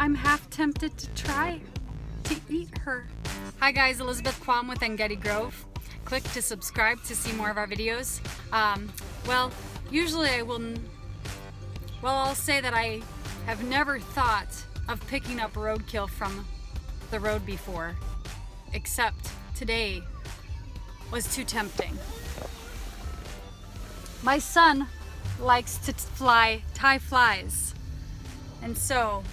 I'm half tempted to try to eat her. Hi guys, Elizabeth Kwam with Engedi Grove. Click to subscribe to see more of our videos. Usually I'll say that I have never thought of picking up roadkill from the road before, except today was too tempting. My son likes to tie flies, and so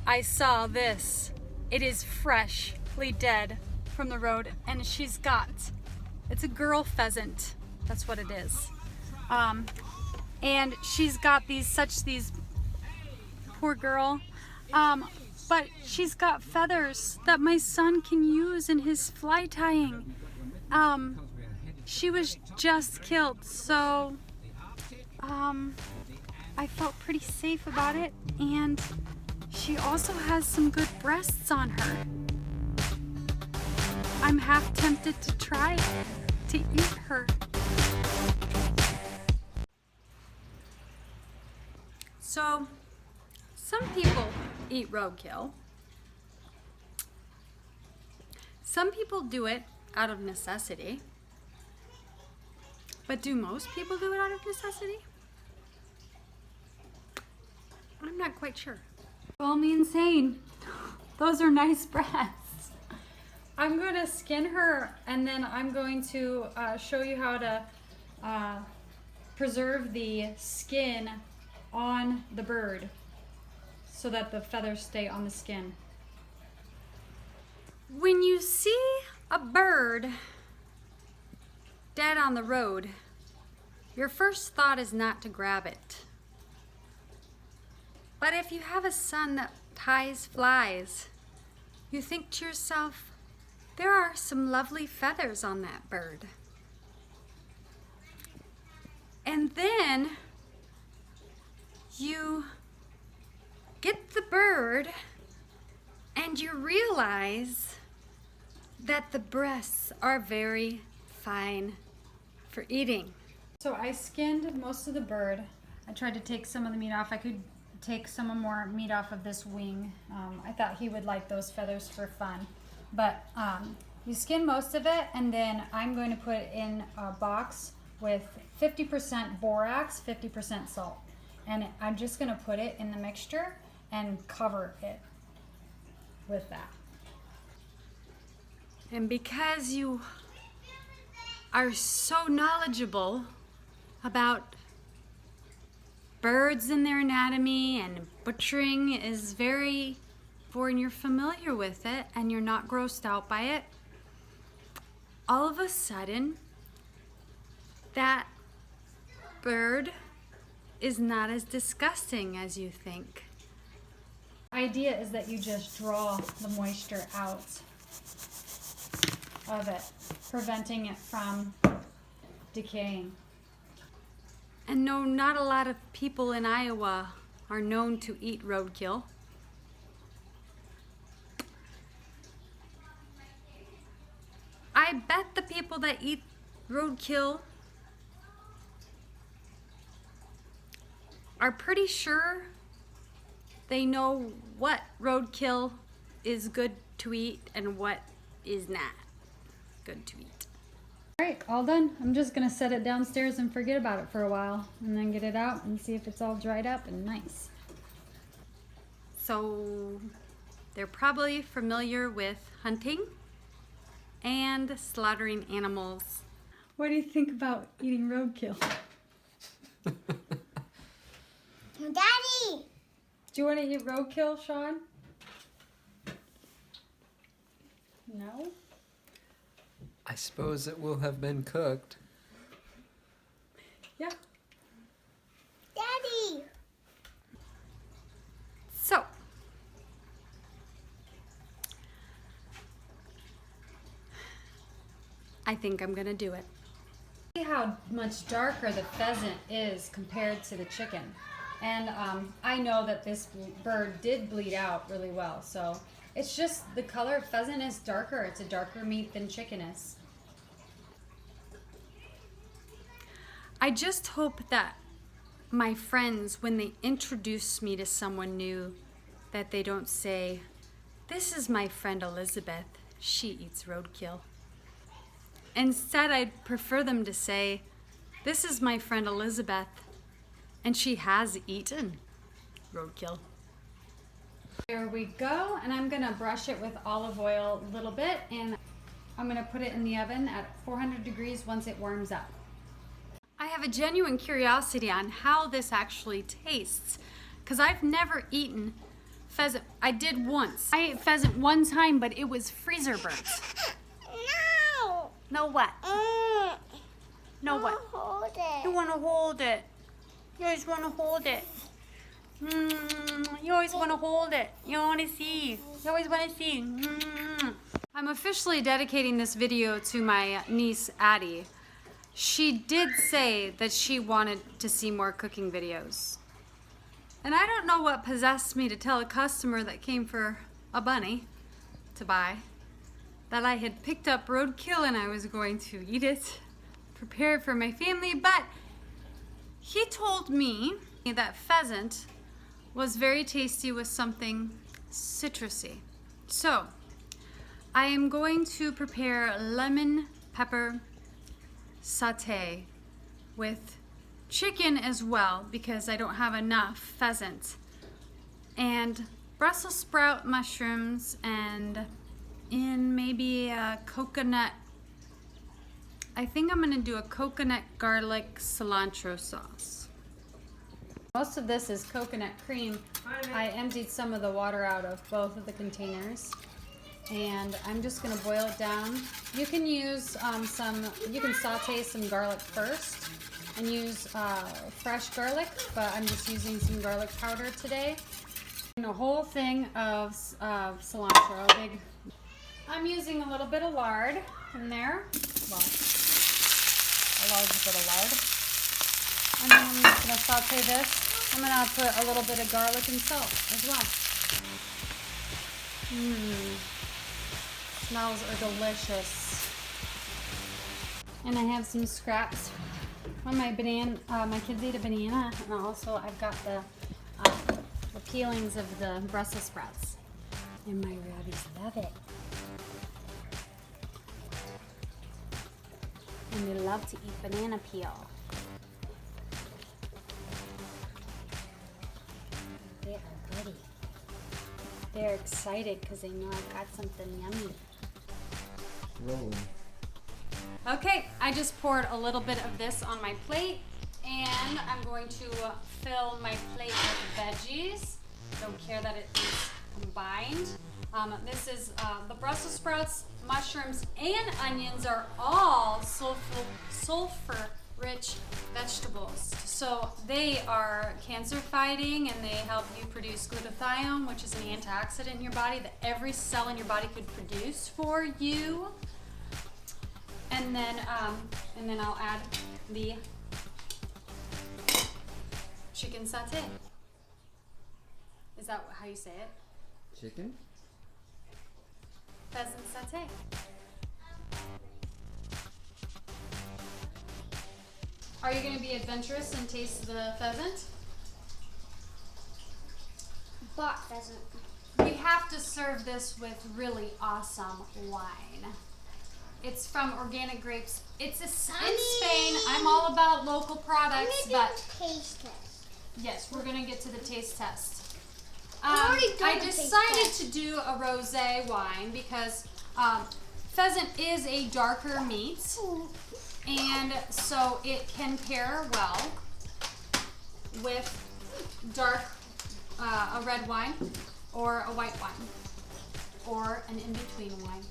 I saw this. It is freshly dead from the road, and it's a girl pheasant. That's what it is. And she's got these poor girl, but she's got feathers that my son can use in his fly tying. She was just killed, so I felt pretty safe about it, and she also has some good breasts on her. I'm half tempted to try to eat her. So, some people eat roadkill. Some people do it out of necessity. But do most people do it out of necessity? I'm not quite sure. Call me insane. Those are nice breasts. I'm going to skin her, and then I'm going to show you how to preserve the skin on the bird so that the feathers stay on the skin. When you see a bird dead on the road, your first thought is not to grab it. But if you have a son that ties flies, you think to yourself, there are some lovely feathers on that bird. And then you get the bird and you realize that the breasts are very fine for eating. So I skinned most of the bird. I tried to take some of the meat off. I could take some more meat off of this wing. I thought he would like those feathers for fun. But you skin most of it, and then I'm going to put it in a box with 50% borax, 50% salt. And I'm just going to put it in the mixture and cover it with that. And because you are so knowledgeable about birds and their anatomy, and butchering is very foreign, you're familiar with it and you're not grossed out by it, all of a sudden that bird is not as disgusting as you think. The idea is that you just draw the moisture out of it, preventing it from decaying. And no, not a lot of people in Iowa are known to eat roadkill. I bet the people that eat roadkill are pretty sure they know what roadkill is good to eat and what is not good to eat. All right, all done. I'm just gonna set it downstairs and forget about it for a while, and then get it out and see if it's all dried up and nice. So they're probably familiar with hunting and slaughtering animals. What do you think about eating roadkill? Daddy! Do you want to eat roadkill, Sean? No? I suppose it will have been cooked. Yeah. Daddy! So, I think I'm gonna do it. See how much darker the pheasant is compared to the chicken. And I know that this bird did bleed out really well, so it's just the color of pheasant is darker. It's a darker meat than chicken is. I just hope that my friends, when they introduce me to someone new, that they don't say, "This is my friend Elizabeth. She eats roadkill." Instead, I'd prefer them to say, "This is my friend Elizabeth, and she has eaten roadkill." Here we go, and I'm gonna brush it with olive oil a little bit, and I'm gonna put it in the oven at 400 degrees once it warms up. I have a genuine curiosity on how this actually tastes, because I've never eaten pheasant. I did once. I ate pheasant one time, but it was freezer burnt. No. No what? No what? Hold it. You want to hold it. You always want to hold it. You always want to hold it. You want to see. You always want to see. I'm officially dedicating this video to my niece, Addie. She did say that she wanted to see more cooking videos. And I don't know what possessed me to tell a customer that came for a bunny to buy that I had picked up roadkill and I was going to eat it, prepare it for my family, but he told me that pheasant was very tasty with something citrusy. So I am going to prepare lemon pepper sauté with chicken as well because I don't have enough pheasant, and Brussels sprout mushrooms, and in maybe a coconut. I think I'm gonna do a coconut garlic cilantro sauce. Most of this is coconut cream. I emptied some of the water out of both of the containers, and I'm just gonna boil it down. You can use you can saute some garlic first and use fresh garlic, but I'm just using some garlic powder today. And a whole thing of cilantro. I'm using a little bit of lard in there. Well, a large bit of lard. And then I'm just gonna saute this. I'm gonna put a little bit of garlic and salt as well. Smells are delicious. And I have some scraps. When my kids eat a banana, and also I've got the peelings of the Brussels sprouts. And my rabbits love it. And they love to eat banana peel. They are goody. They're excited because they know I've got something yummy. Rolling. Okay, I just poured a little bit of this on my plate, and I'm going to fill my plate with veggies. Don't care that it is combined. This is the Brussels sprouts, mushrooms, and onions are all sulfur-rich vegetables. So they are cancer-fighting, and they help you produce glutathione, which is an antioxidant in your body that every cell in your body could produce for you. And then I'll add the chicken sauté. Is that how you say it? Chicken? Pheasant sauté. Are you going to be adventurous and taste the pheasant? Bought pheasant. We have to serve this with really awesome wine. It's from organic grapes. It's in Spain. I'm all about local products, but Taste test. yes, we're gonna get to the taste test. already done I the taste decided test. to do a rosé wine because pheasant is a darker meat, and so it can pair well with a red wine or a white wine or an in-between wine.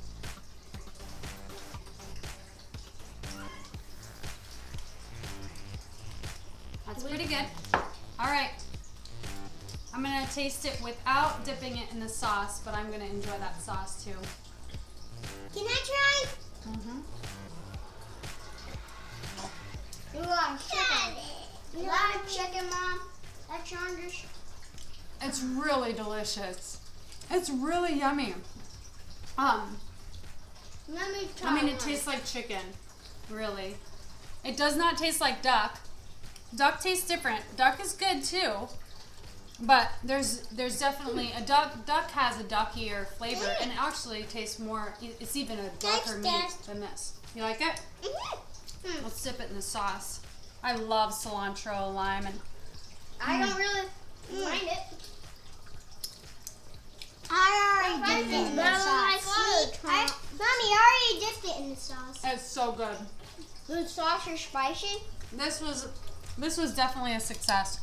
That's pretty good. All right. I'm gonna taste it without dipping it in the sauce, but I'm gonna enjoy that sauce too. Can I try? Mm-hmm. You like chicken? You like chicken, Mom? That's yours. It's really delicious. It's really yummy. Let me try. I mean, it tastes like chicken, really. It does not taste like duck. Duck tastes different. Duck is good too, But there's definitely a duck has a duckier flavor, and it actually tastes more. It's even a darker meat than this. You like it? Let's dip it in the sauce. I love cilantro, lime, and I don't really mind it. I already dipped it in the sauce. Mommy, I already dipped it in the sauce. it's so good. The sauce is spicy. This was definitely a success.